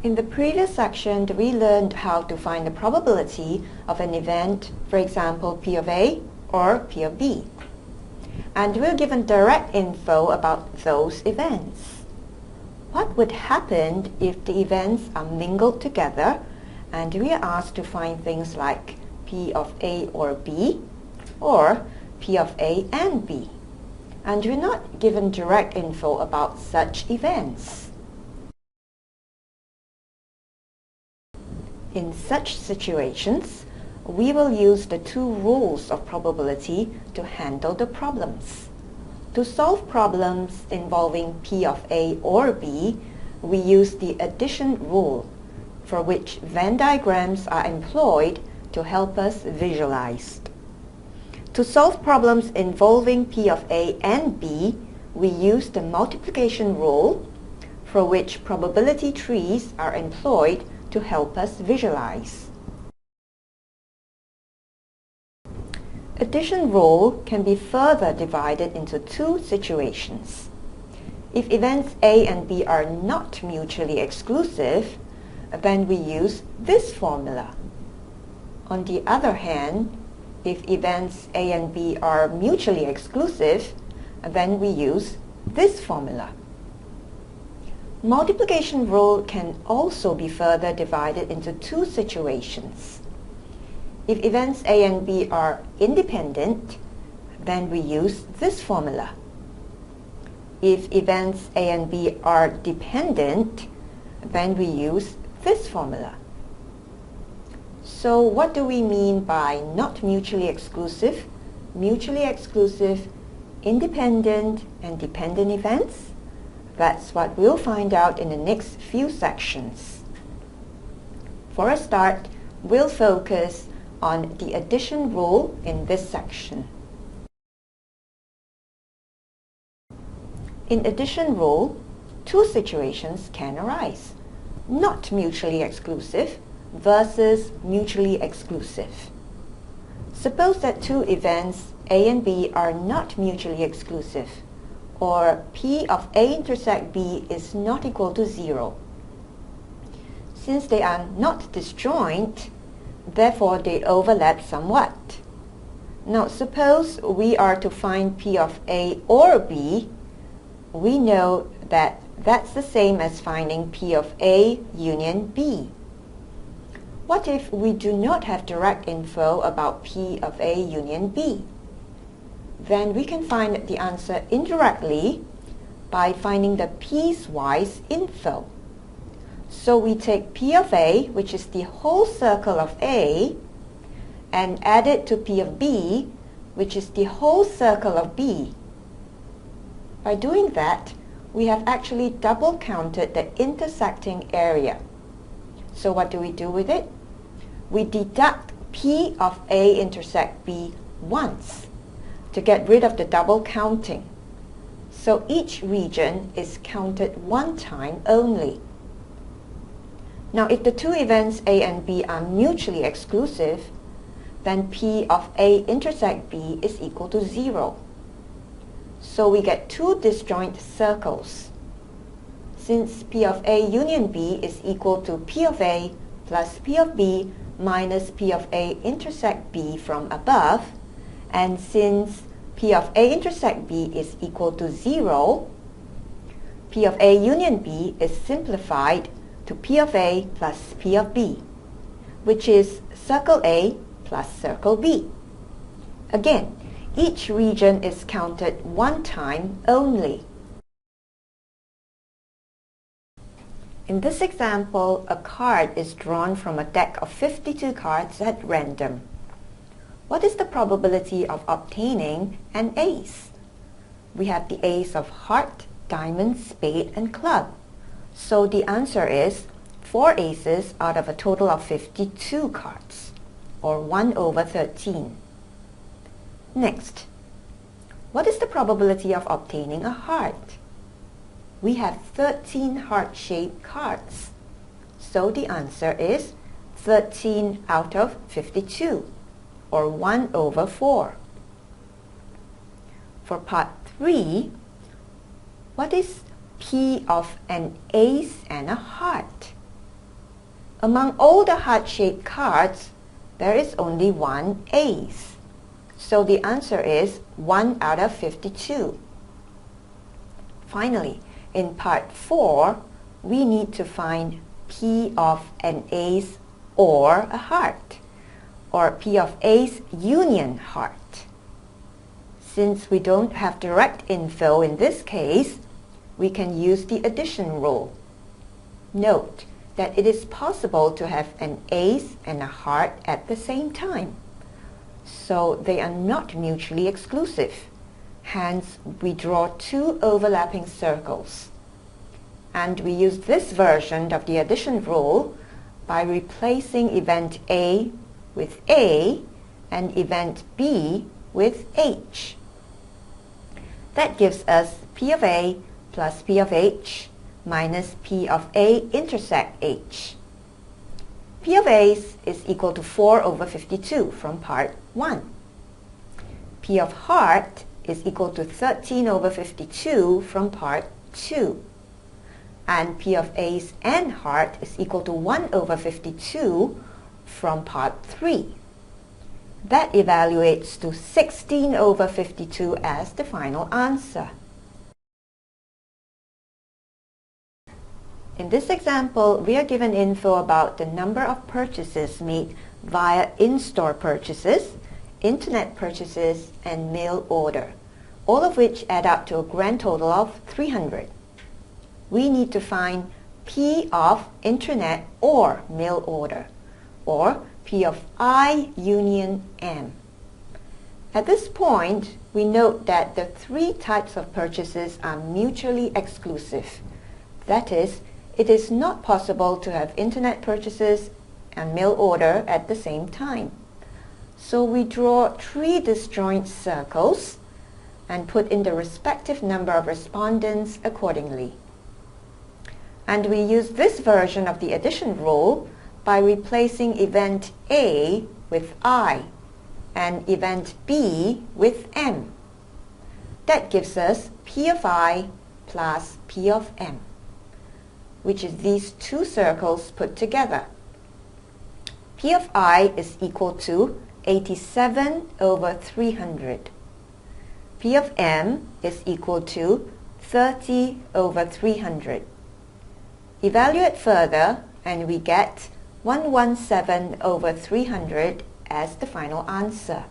In the previous section, we learned how to find the probability of an event, for example, P of A or P of B. And we're given direct info about those events. What would happen if the events are mingled together and we are asked to find things like P of A or B or P of A and B? And we're not given direct info about such events. In such situations, we will use the two rules of probability to handle the problems. To solve problems involving P of A or B, we use the addition rule, for which Venn diagrams are employed to help us visualize. To solve problems involving P of A and B, we use the multiplication rule, for which probability trees are employed to help us visualize. Addition rule can be further divided into two situations. If events A and B are not mutually exclusive, then we use this formula. On the other hand, if events A and B are mutually exclusive, then we use this formula. Multiplication rule can also be further divided into two situations. If events A and B are independent, then we use this formula. If events A and B are dependent, then we use this formula. So what do we mean by not mutually exclusive, independent, and dependent events? That's what we'll find out in the next few sections. For a start, we'll focus on the addition rule in this section. In addition rule, two situations can arise: not mutually exclusive versus mutually exclusive. Suppose that two events A and B are not mutually exclusive, or P of A intersect B is not equal to 0. Since they are not disjoint, therefore they overlap somewhat. Now suppose we are to find P of A or B, we know that that's the same as finding P of A union B. What if we do not have direct info about P of A union B? Then we can find the answer indirectly by finding the piecewise info. So we take P of A, which is the whole circle of A, and add it to P of B, which is the whole circle of B. By doing that, we have actually double counted the intersecting area. So what do we do with it? We deduct P of A intersect B once to get rid of the double counting. So each region is counted one time only. Now if the two events A and B are mutually exclusive, then P of A intersect B is equal to 0. So we get two disjoint circles. Since P of A union B is equal to P of A plus P of B minus P of A intersect B from above, and since P of A intersect B is equal to 0, P of A union B is simplified to P of A plus P of B, which is circle A plus circle B. Again, each region is counted one time only. In this example, a card is drawn from a deck of 52 cards at random. What is the probability of obtaining an ace? We have the ace of heart, diamond, spade, and club. So the answer is 4 aces out of a total of 52 cards, or 1 over 13. Next, what is the probability of obtaining a heart? We have 13 heart-shaped cards. So the answer is 13 out of 52, or 1 over 4. For part 3, what is P of an ace and a heart? Among all the heart-shaped cards, there is only one ace. So the answer is 1 out of 52. Finally, in part 4, we need to find P of an ace or a heart, or P of ace union heart. Since we don't have direct info in this case, we can use the addition rule. Note that it is possible to have an ace and a heart at the same time, so they are not mutually exclusive. Hence, we draw two overlapping circles. And we use this version of the addition rule by replacing event A with A and event B with H. That gives us P of A plus P of H minus P of A intersect H. P of ace is equal to 4 over 52 from part 1. P of heart is equal to 13 over 52 from part 2. And P of ace and heart is equal to 1 over 52 from part 3. That evaluates to 16 over 52 as the final answer. In this example, we are given info about the number of purchases made via in-store purchases, internet purchases, and mail order, all of which add up to a grand total of 300. We need to find P of internet or mail order, or P of I union M. At this point, we note that the three types of purchases are mutually exclusive. That is, it is not possible to have internet purchases and mail order at the same time. So we draw three disjoint circles and put in the respective number of respondents accordingly. And we use this version of the addition rule by replacing event A with I and event B with M. That gives us P of I plus P of M, which is these two circles put together. P of I is equal to 87 over 300. P of M is equal to 30 over 300. Evaluate further and we get 117 over 300 as the final answer.